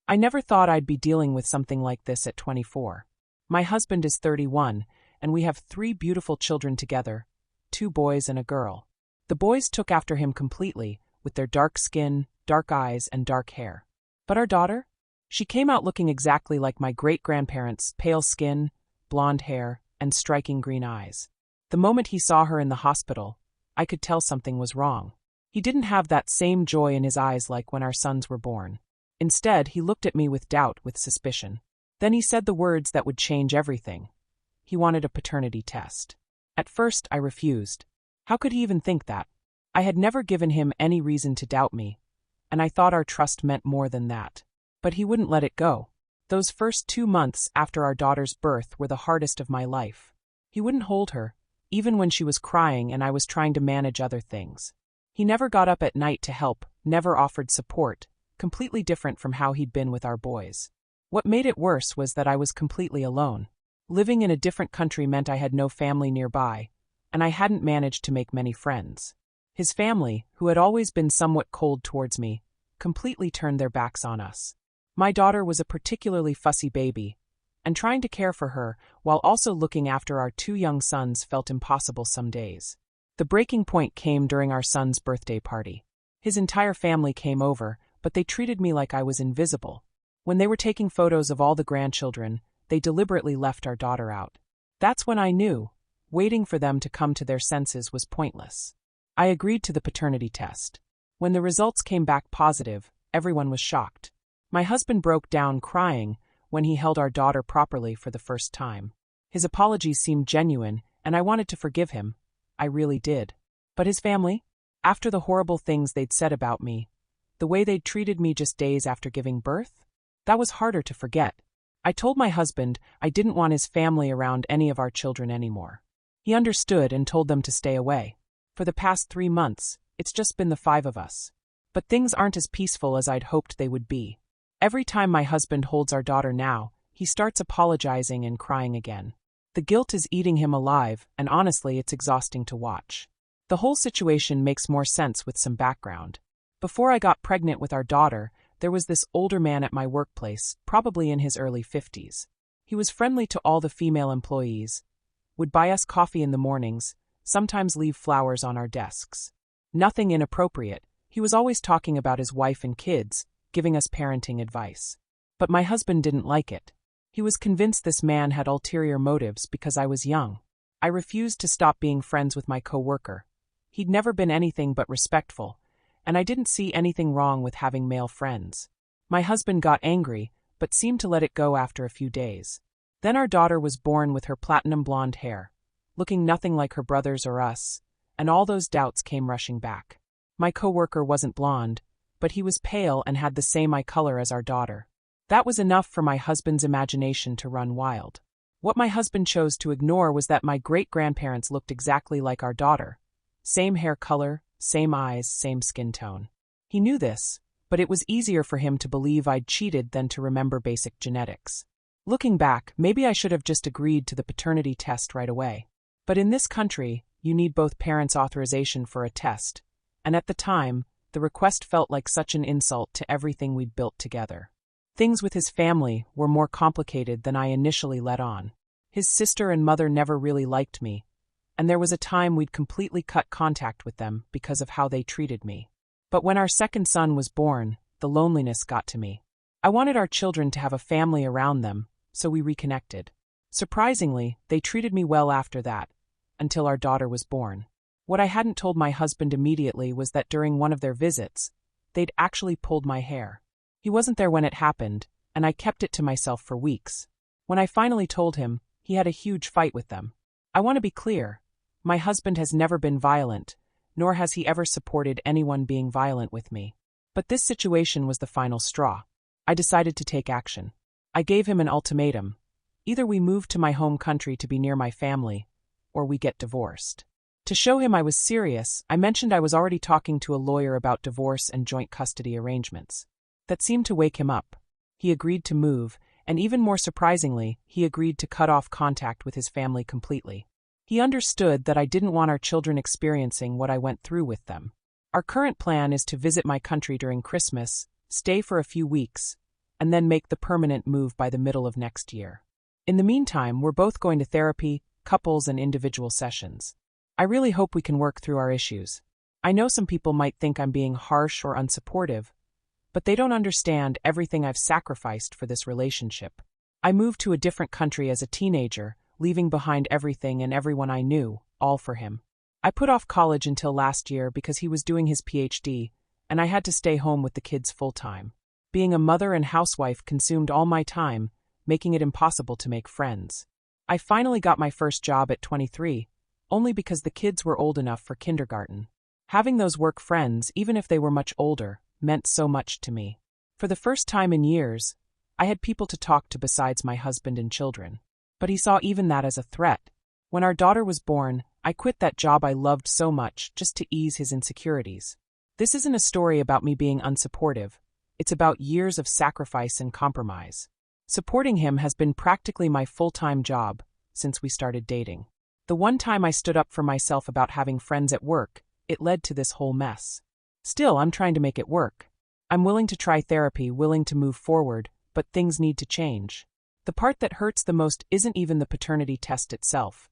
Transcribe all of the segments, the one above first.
I never thought I'd be dealing with something like this at 24. My husband is 31, and we have 3 beautiful children together, 2 boys and a girl. The boys took after him completely, with their dark skin, dark eyes, and dark hair. But our daughter? She came out looking exactly like my great-grandparents, pale skin, blonde hair, and striking green eyes. The moment he saw her in the hospital, I could tell something was wrong. He didn't have that same joy in his eyes like when our sons were born. Instead, he looked at me with doubt, with suspicion. Then he said the words that would change everything. He wanted a paternity test. At first, I refused. How could he even think that? I had never given him any reason to doubt me, and I thought our trust meant more than that. But he wouldn't let it go. Those first 2 months after our daughter's birth were the hardest of my life. He wouldn't hold her, even when she was crying and I was trying to manage other things. He never got up at night to help, never offered support, completely different from how he'd been with our boys. What made it worse was that I was completely alone. Living in a different country meant I had no family nearby, and I hadn't managed to make many friends. His family, who had always been somewhat cold towards me, completely turned their backs on us. My daughter was a particularly fussy baby, and trying to care for her while also looking after our 2 young sons felt impossible some days. The breaking point came during our son's birthday party. His entire family came over, but they treated me like I was invisible. When they were taking photos of all the grandchildren, they deliberately left our daughter out. That's when I knew, waiting for them to come to their senses was pointless. I agreed to the paternity test. When the results came back positive, everyone was shocked. My husband broke down crying when he held our daughter properly for the first time. His apologies seemed genuine, and I wanted to forgive him. I really did. But his family? After the horrible things they'd said about me, the way they'd treated me just days after giving birth? That was harder to forget. I told my husband I didn't want his family around any of our children anymore. He understood and told them to stay away. For the past 3 months, it's just been the 5 of us. But things aren't as peaceful as I'd hoped they would be. Every time my husband holds our daughter now, he starts apologizing and crying again. The guilt is eating him alive, and honestly, it's exhausting to watch. The whole situation makes more sense with some background. Before I got pregnant with our daughter, there was this older man at my workplace, probably in his early 50s. He was friendly to all the female employees, would buy us coffee in the mornings, sometimes leave flowers on our desks. Nothing inappropriate. He was always talking about his wife and kids, giving us parenting advice. But my husband didn't like it. He was convinced this man had ulterior motives because I was young. I refused to stop being friends with my coworker. He'd never been anything but respectful, and I didn't see anything wrong with having male friends. My husband got angry, but seemed to let it go after a few days. Then our daughter was born with her platinum blonde hair, looking nothing like her brothers or us, and all those doubts came rushing back. My coworker wasn't blonde, but he was pale and had the same eye color as our daughter. That was enough for my husband's imagination to run wild. What my husband chose to ignore was that my great-grandparents looked exactly like our daughter. Same hair color, same eyes, same skin tone. He knew this, but it was easier for him to believe I'd cheated than to remember basic genetics. Looking back, maybe I should have just agreed to the paternity test right away. But in this country, you need both parents' authorization for a test, and at the time, the request felt like such an insult to everything we'd built together. Things with his family were more complicated than I initially let on. His sister and mother never really liked me, and there was a time we'd completely cut contact with them because of how they treated me. But when our second son was born, the loneliness got to me. I wanted our children to have a family around them, so we reconnected. Surprisingly, they treated me well after that, until our daughter was born. What I hadn't told my husband immediately was that during one of their visits, they'd actually pulled my hair. He wasn't there when it happened, and I kept it to myself for weeks. When I finally told him, he had a huge fight with them. I want to be clear. My husband has never been violent, nor has he ever supported anyone being violent with me. But this situation was the final straw. I decided to take action. I gave him an ultimatum. Either we move to my home country to be near my family, or we get divorced. To show him I was serious, I mentioned I was already talking to a lawyer about divorce and joint custody arrangements. That seemed to wake him up. He agreed to move, and even more surprisingly, he agreed to cut off contact with his family completely. He understood that I didn't want our children experiencing what I went through with them. Our current plan is to visit my country during Christmas, stay for a few weeks, and then make the permanent move by the middle of next year. In the meantime, we're both going to therapy, couples, and individual sessions. I really hope we can work through our issues. I know some people might think I'm being harsh or unsupportive, but they don't understand everything I've sacrificed for this relationship. I moved to a different country as a teenager, leaving behind everything and everyone I knew, all for him. I put off college until last year because he was doing his PhD, and I had to stay home with the kids full-time. Being a mother and housewife consumed all my time, making it impossible to make friends. I finally got my first job at 23, only because the kids were old enough for kindergarten. Having those work friends, even if they were much older, meant so much to me. For the first time in years, I had people to talk to besides my husband and children. But he saw even that as a threat. When our daughter was born, I quit that job I loved so much just to ease his insecurities. This isn't a story about me being unsupportive. It's about years of sacrifice and compromise. Supporting him has been practically my full-time job since we started dating. The one time I stood up for myself about having friends at work, it led to this whole mess. Still, I'm trying to make it work. I'm willing to try therapy, willing to move forward, but things need to change. The part that hurts the most isn't even the paternity test itself.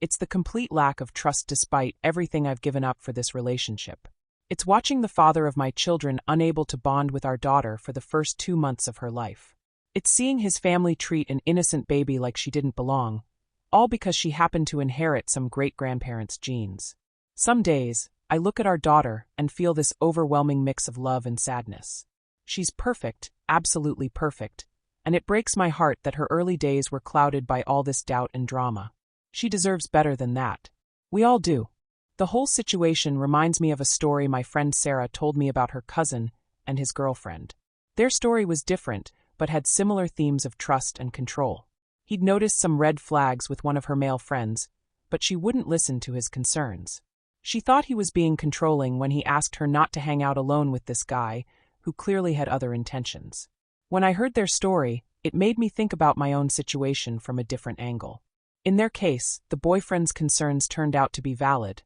It's the complete lack of trust despite everything I've given up for this relationship. It's watching the father of my children unable to bond with our daughter for the first 2 months of her life. It's seeing his family treat an innocent baby like she didn't belong, all because she happened to inherit some great-grandparents' genes. Some days, I look at our daughter and feel this overwhelming mix of love and sadness. She's perfect, absolutely perfect, and it breaks my heart that her early days were clouded by all this doubt and drama. She deserves better than that. We all do. The whole situation reminds me of a story my friend Sarah told me about her cousin and his girlfriend. Their story was different, but had similar themes of trust and control. He'd noticed some red flags with one of her male friends, but she wouldn't listen to his concerns. She thought he was being controlling when he asked her not to hang out alone with this guy, who clearly had other intentions. When I heard their story, it made me think about my own situation from a different angle. In their case, the boyfriend's concerns turned out to be valid.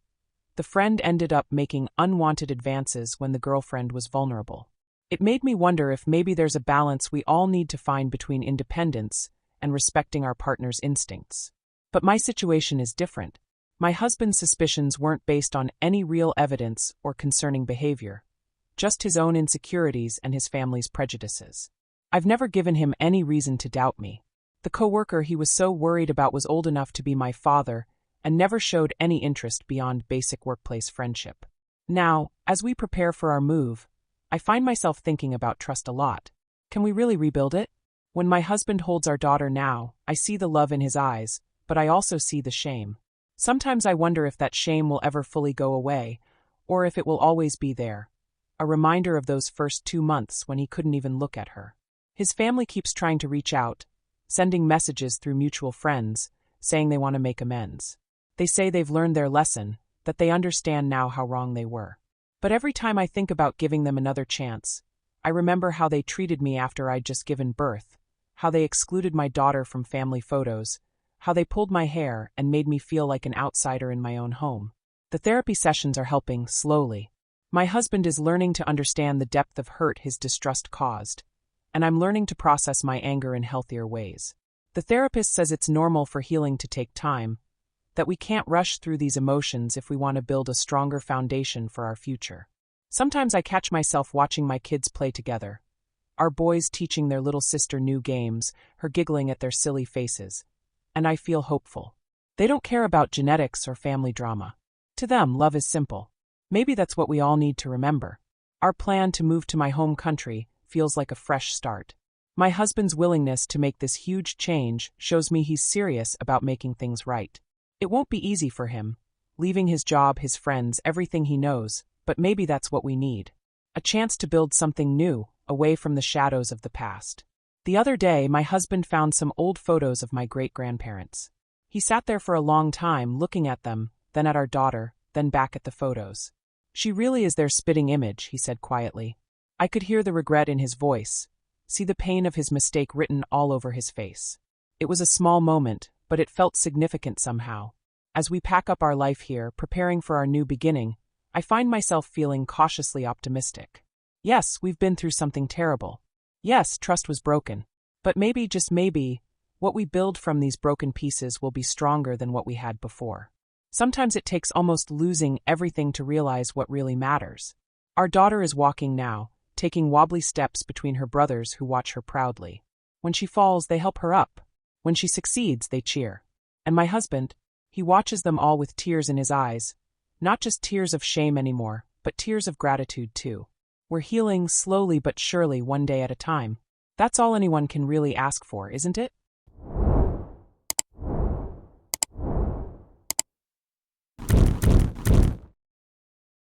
The friend ended up making unwanted advances when the girlfriend was vulnerable. It made me wonder if maybe there's a balance we all need to find between independence and respecting our partner's instincts. But my situation is different. My husband's suspicions weren't based on any real evidence or concerning behavior, just his own insecurities and his family's prejudices. I've never given him any reason to doubt me. The coworker he was so worried about was old enough to be my father and never showed any interest beyond basic workplace friendship. Now, as we prepare for our move, I find myself thinking about trust a lot. Can we really rebuild it? When my husband holds our daughter now, I see the love in his eyes, but I also see the shame. Sometimes I wonder if that shame will ever fully go away, or if it will always be there, a reminder of those first 2 months when he couldn't even look at her. His family keeps trying to reach out, sending messages through mutual friends, saying they want to make amends. They say they've learned their lesson, that they understand now how wrong they were. But every time I think about giving them another chance, I remember how they treated me after I'd just given birth, how they excluded my daughter from family photos, how they pulled my hair and made me feel like an outsider in my own home. The therapy sessions are helping, slowly. My husband is learning to understand the depth of hurt his distrust caused, and I'm learning to process my anger in healthier ways. The therapist says it's normal for healing to take time, that we can't rush through these emotions if we want to build a stronger foundation for our future. Sometimes I catch myself watching my kids play together. Our boys teaching their little sister new games, her giggling at their silly faces. And I feel hopeful. They don't care about genetics or family drama. To them, love is simple. Maybe that's what we all need to remember. Our plan to move to my home country feels like a fresh start. My husband's willingness to make this huge change shows me he's serious about making things right. It won't be easy for him, leaving his job, his friends, everything he knows, but maybe that's what we need. A chance to build something new, away from the shadows of the past. The other day, my husband found some old photos of my great-grandparents. He sat there for a long time looking at them, then at our daughter, then back at the photos. She really is their spitting image, he said quietly. I could hear the regret in his voice, see the pain of his mistake written all over his face. It was a small moment, but it felt significant somehow. As we pack up our life here, preparing for our new beginning, I find myself feeling cautiously optimistic. Yes, we've been through something terrible. Yes, trust was broken. But maybe, just maybe, what we build from these broken pieces will be stronger than what we had before. Sometimes it takes almost losing everything to realize what really matters. Our daughter is walking now, taking wobbly steps between her brothers who watch her proudly. When she falls, they help her up. When she succeeds, they cheer. And my husband, he watches them all with tears in his eyes. Not just tears of shame anymore, but tears of gratitude too. We're healing slowly but surely, one day at a time. That's all anyone can really ask for, isn't it?